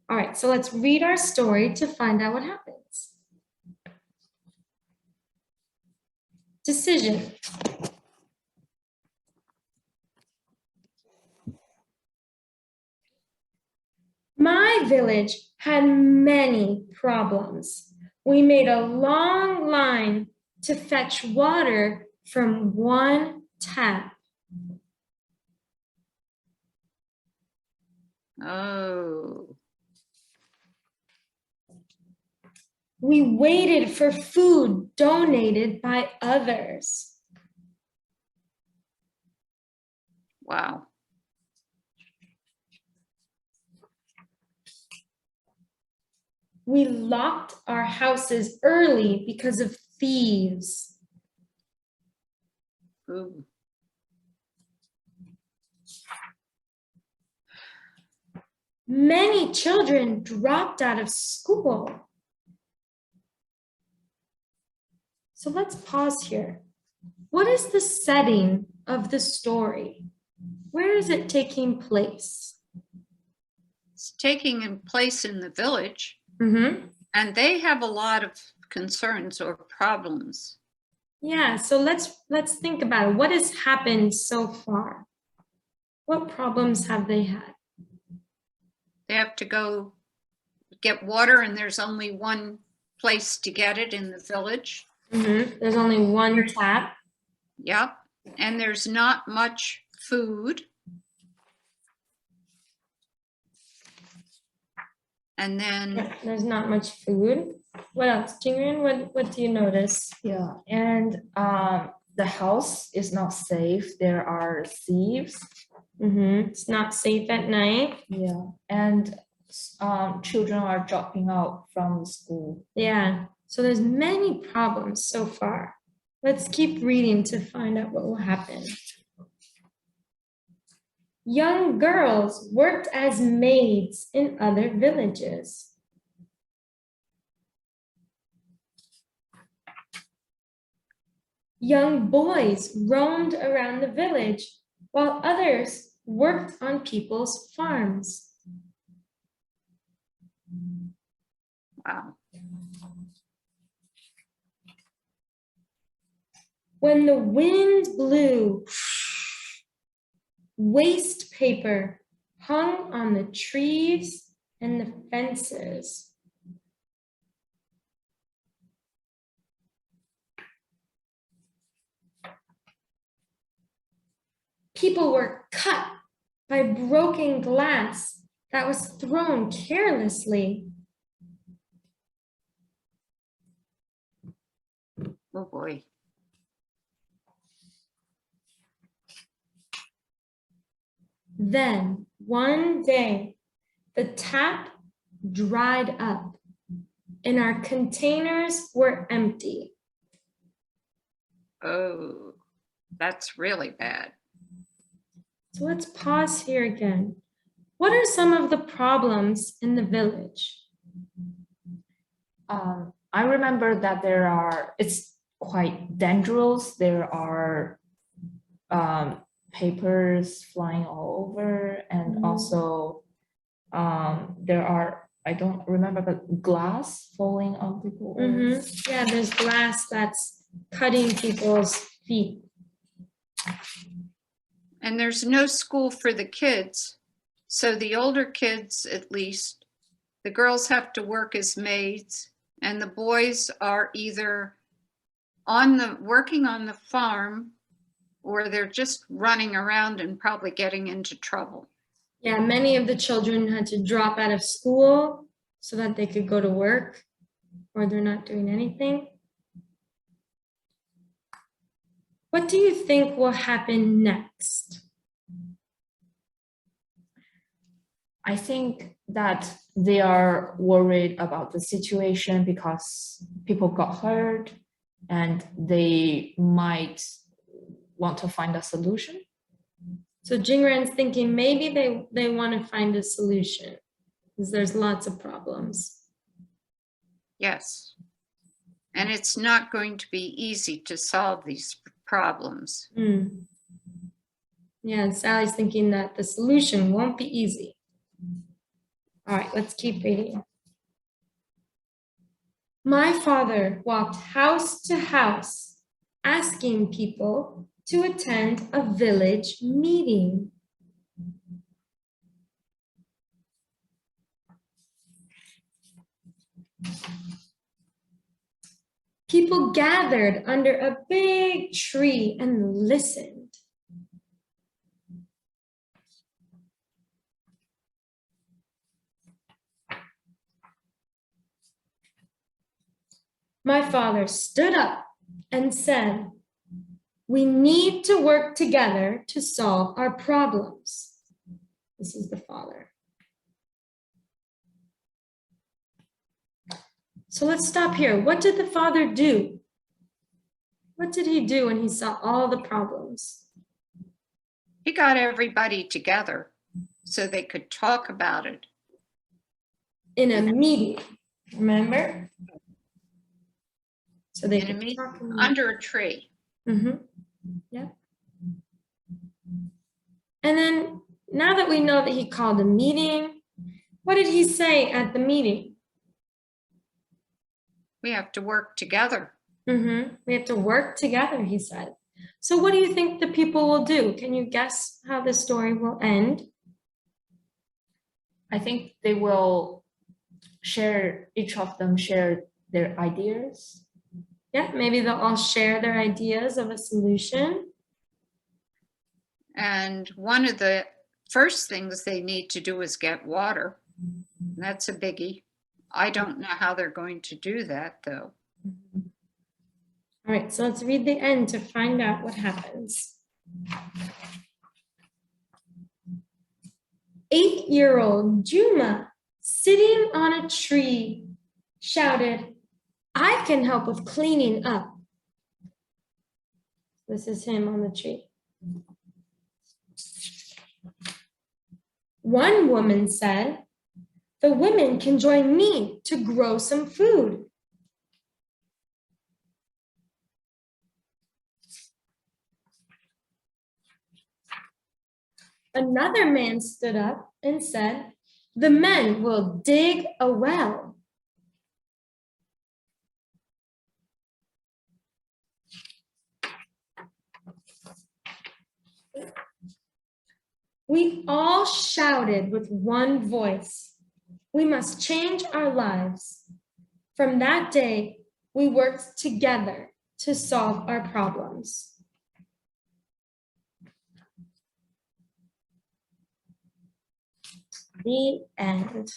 All right, so let's read our story to find out what happens. Decision. My village had many problems. We made a long line to fetch water from one tap. Oh, We waited for food donated by others. wow. We locked our houses early because of thieves. Ooh. Many children dropped out of school. So let's pause here. What is the setting of the story? Where is it taking place? It's taking place in the village, Mm-hmm. and they have a lot of concerns or problems. Yeah, so let's think about it. What has happened so far? What problems have they had? They have to go get water, and there's only one place to get it in the village. Mm-hmm. There's only one tap. Yep. And there's not much food. And then There's not much food. What else, Jingren? What do you notice? Yeah, and the house is not safe. There are thieves. Mm-hmm. It's not safe at night. Yeah, and children are dropping out from school. Yeah, so there's many problems so far. Let's keep reading to find out what will happen. Young girls worked as maids in other villages. Young boys roamed around the village while others worked on people's farms. wow. When the wind blew, waste paper hung on the trees and the fences. People were cut by broken glass that was thrown carelessly. Oh boy. Then one day, the tap dried up and our containers were empty. Oh, that's really bad. So let's pause here again. What are some of the problems in the village? I remember that it's quite dangerous. There are papers flying all over, and Mhm. also there are, I don't remember, but glass falling on people. Mhm. Yeah, there's glass that's cutting people's feet. And there's no school for the kids. So the older kids, at least, the girls have to work as maids, and the boys are either working on the farm, or they're just running around and probably getting into trouble. Yeah, many of the children had to drop out of school so that they could go to work, or they're not doing anything. What do you think will happen next? I think that they are worried about the situation because people got hurt and they might want to find a solution. So Jingran's thinking maybe they want to find a solution because there's lots of problems. Yes. And it's not going to be easy to solve these problems. Mm. Yeah, and Sally's thinking that the solution won't be easy. All right, let's keep reading. My father walked house to house, asking people to attend a village meeting. People gathered under a big tree and listened. My father stood up and said, "We need to work together to solve our problems." This is the father. So let's stop here. What did the father do? What did he do when he saw all the problems? He got everybody together so they could talk about it. In a meeting, remember? So they In a could meeting talk under a tree. Yeah. And then now that we know that he called a meeting, what did he say at the meeting? We have to work together. We have to work together, he said. So what do you think the people will do? Can you guess how the story will end? I think they will share, each of them share their ideas. Yeah, maybe they'll all share their ideas of a solution. And one of the first things they need to do is get water. That's a biggie. I don't know how they're going to do that, though. All right, so let's read the end to find out what happens. 8-year-old Juma, sitting on a tree, shouted, "I can help with cleaning up." This is him on the tree. One woman said, "The women can join me to grow some food." Another man stood up and said, "The men will dig a well." We all shouted with one voice, "We must change our lives." From that day, we worked together to solve our problems. The end.